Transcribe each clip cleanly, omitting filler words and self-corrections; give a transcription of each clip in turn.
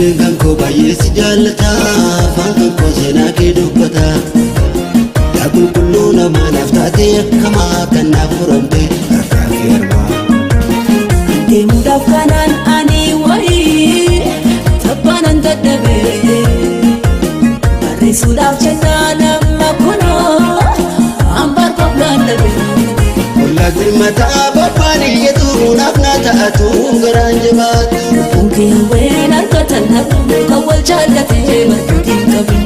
Onneen koo baay'ee si jaallata, afaan koo seenaa kee dubbata. Yaa qulqulluu namaaf taatee akkamaa kan naaf furamte harkaa fi harmaa. Deemuudhaaf kanaan ani wayii taphaanan dadhabee barreessuudhaaf jennaan amma kunoo hambaan qophaan dhabee. Ollaa birmataa babbaan iyyatu naaf na ta'atu garaan jabaatu. Bunkee hawween argatan dhabuu kan wal jaallatee bakka qabu.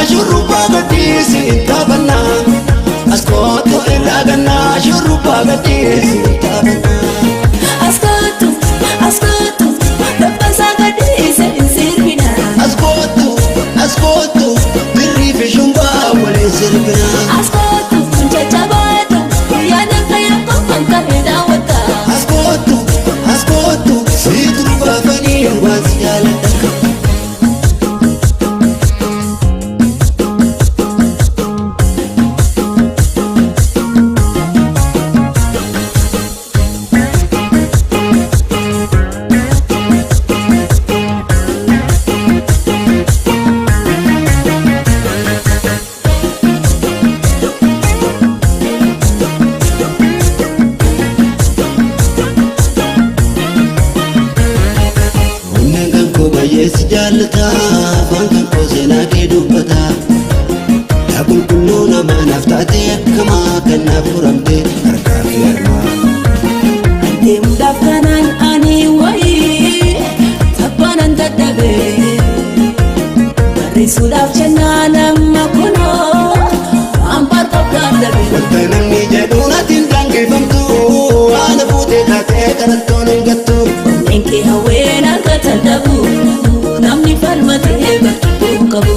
Shurrubbaa gadhiisi taphannaa. Askootu irraa gannaa shurrubbaa gadhiisi taphannaa. Askootu dabbasaa gadhiise hin sirbinaa. Askootu birrii fi shumbaa waliin sirbinaa. Askootu jajjabaatu yaada fayyadu kan ka'e daawwata. Askootu siitu baafanii waan si jaalladha. Si jaallata, afaan koo seenaa kee dubbata. Yaa qulqulluu namaaf taatee akkamaa kan naaf furamte harkaa fi harmaa. Deemuudhaaf kanaan ani wayii taphaanan dadhabee barreessuudhaaf jennaan amma kunoo hambaan qophaan dhabee. Wanta namni jedhu natti hin dhangeffamtu, haala fuutee taatee kadhattoon hin gattu. Onneen kee hawween argatan dhabuu namni falmatee bakkuu qabu.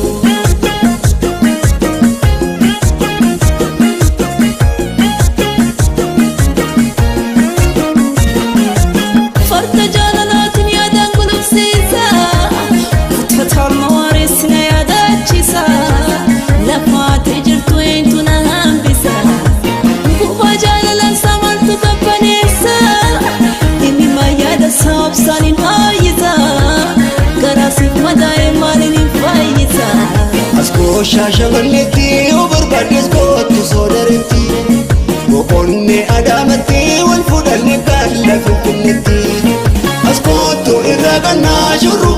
Farda jaalalaatiin yaadaan gulufsiisa, uffata amma waareessi na yaadaachisa. Lafaatee jirtu eenyutu na hambisa, gubbaa jaalalaan saamaltu qabbaneessa. Inni maa yaada saabsaan hin haayyisa, garaasiif madaa'e maaliin hin fayyisa. Askoo shaashamanneetti yoo barbaaddes kootu soodareetti. Boqonnee adaamatti wal fuudhannee kan lafa finneetti. Askootu irraa gannaa shurrubbaa